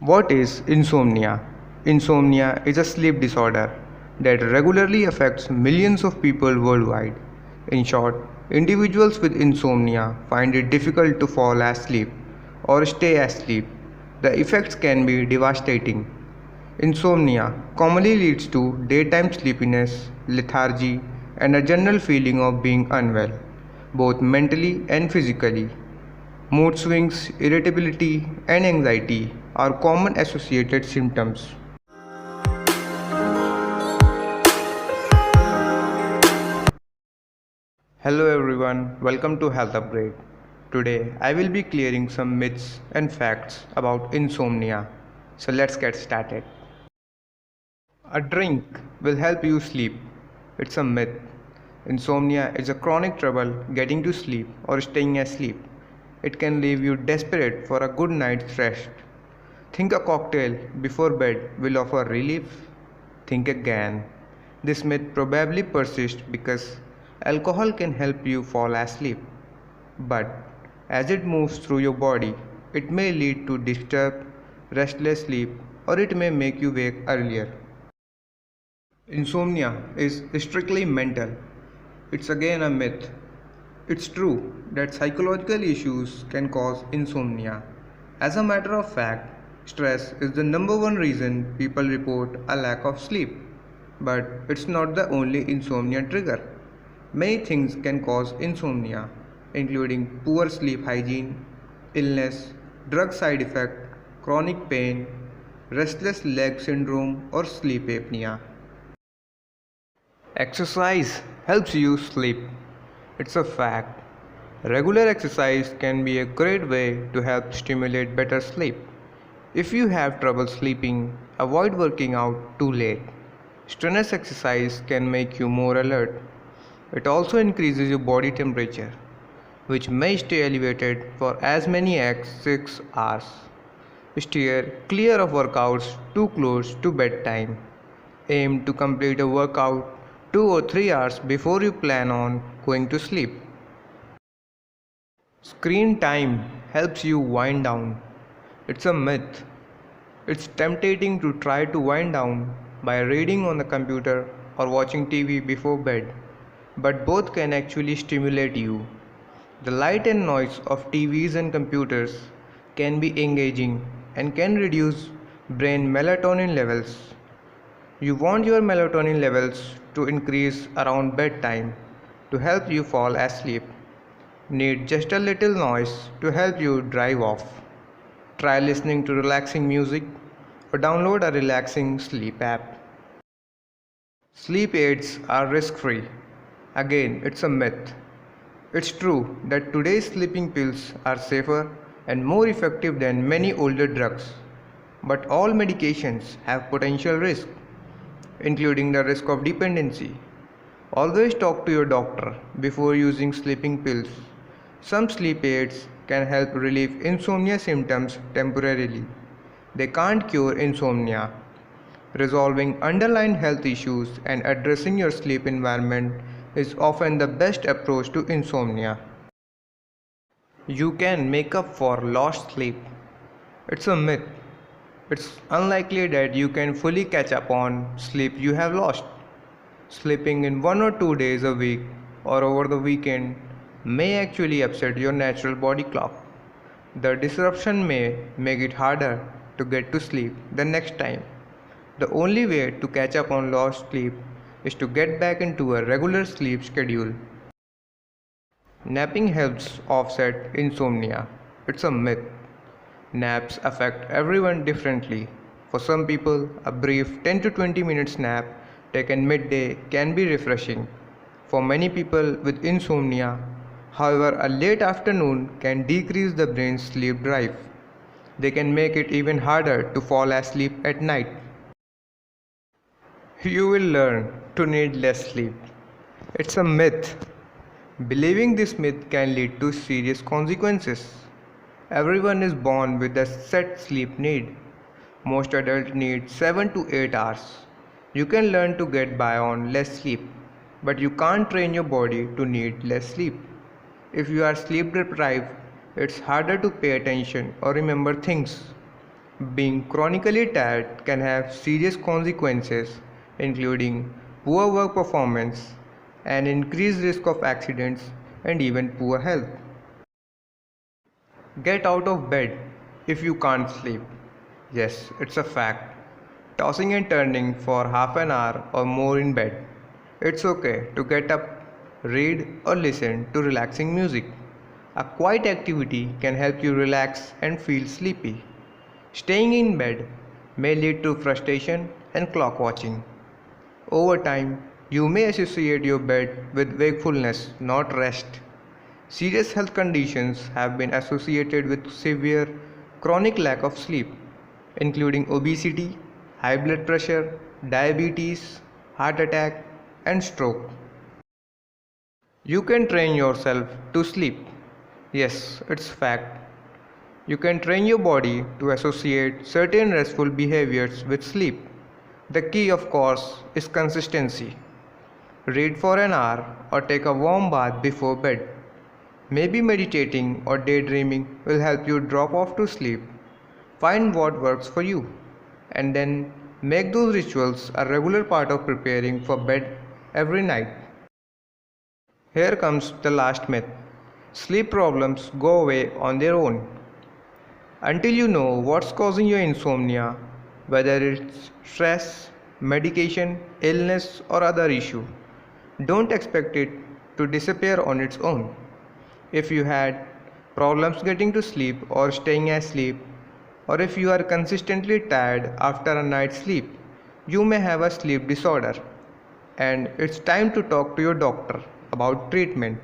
What is insomnia? Insomnia is a sleep disorder that regularly affects millions of people worldwide. In short, individuals with insomnia find it difficult to fall asleep or stay asleep. The effects can be devastating. Insomnia commonly leads to daytime sleepiness, lethargy, and a general feeling of being unwell, both mentally and physically. Mood swings, irritability, and anxiety are common associated symptoms. Hello everyone, welcome to Health Upgrade. Today I will be clearing some myths and facts about insomnia. So let's get started. A drink will help you sleep. It's a myth. Insomnia is a chronic trouble getting to sleep or staying asleep. It can leave you desperate for a good night's rest. Think a cocktail before bed will offer relief? Think again. This myth probably persists because alcohol can help you fall asleep. But as it moves through your body, it may lead to disturbed, restless sleep or it may make you wake earlier. Insomnia is strictly mental. It's again a myth. It's true that psychological issues can cause insomnia. As a matter of fact, stress is the number one reason people report a lack of sleep. But it's not the only insomnia trigger. Many things can cause insomnia, including poor sleep hygiene, illness, drug side effect, chronic pain, restless leg syndrome, or sleep apnea. Exercise helps you sleep. It's a fact. Regular exercise can be a great way to help stimulate better sleep. If you have trouble sleeping, avoid working out too late. Strenuous exercise can make you more alert. It also increases your body temperature, which may stay elevated for as many as 6 hours. Steer clear of workouts too close to bedtime. Aim to complete a workout 2 or 3 hours before you plan on going to sleep. Screen time helps you wind down. It's a myth. It's tempting to try to wind down by reading on the computer or watching TV before bed, but both can actually stimulate you. The light and noise of TVs and computers can be engaging and can reduce brain melatonin levels. You want your melatonin levels to increase around bedtime to help you fall asleep. Need just a little noise to help you drive off. Try listening to relaxing music or download a relaxing sleep app. Sleep aids are risk free. Again, it's a myth. It's true that today's sleeping pills are safer and more effective than many older drugs. But all medications have potential risk, including the risk of dependency. Always talk to your doctor before using sleeping pills. Some sleep aids can help relieve insomnia symptoms temporarily. They can't cure insomnia. Resolving underlying health issues and addressing your sleep environment is often the best approach to insomnia. You can make up for lost sleep. It's a myth. It's unlikely that you can fully catch up on sleep you have lost. Sleeping in 1 or 2 days a week or over the weekend may actually upset your natural body clock. The disruption may make it harder to get to sleep the next time. The only way to catch up on lost sleep is to get back into a regular sleep schedule. Napping helps offset insomnia. It's a myth. Naps affect everyone differently. For some people, a brief 10 to 20 minutes nap taken midday can be refreshing. For many people with insomnia, however, a late afternoon can decrease the brain's sleep drive. They can make it even harder to fall asleep at night. You will learn to need less sleep. It's a myth. Believing this myth can lead to serious consequences. Everyone is born with a set sleep need. Most adults need 7 to 8 hours. You can learn to get by on less sleep, but you can't train your body to need less sleep. If you are sleep deprived, it's harder to pay attention or remember things. Being chronically tired can have serious consequences, including poor work performance, an increased risk of accidents, and even poor health. Get out of bed if you can't sleep. Yes, it's a fact. Tossing and turning for half an hour or more in bed. It's okay to get up, read, or listen to relaxing music. A quiet activity can help you relax and feel sleepy. Staying in bed may lead to frustration and clock watching. Over time, you may associate your bed with wakefulness, not rest. Serious health conditions have been associated with severe chronic lack of sleep, including obesity, high blood pressure, diabetes, heart attack, and stroke. You can train yourself to sleep. Yes, it's fact. You can train your body to associate certain restful behaviors with sleep. The key, of course, is consistency. Read for an hour or take a warm bath before bed. Maybe meditating or daydreaming will help you drop off to sleep. Find what works for you, and then make those rituals a regular part of preparing for bed every night. Here comes the last myth: sleep problems go away on their own. Until you know what's causing your insomnia, whether it's stress, medication, illness, or other issue, don't expect it to disappear on its own. If you had problems getting to sleep or staying asleep, or if you are consistently tired after a night's sleep, you may have a sleep disorder, and it's time to talk to your doctor about treatment.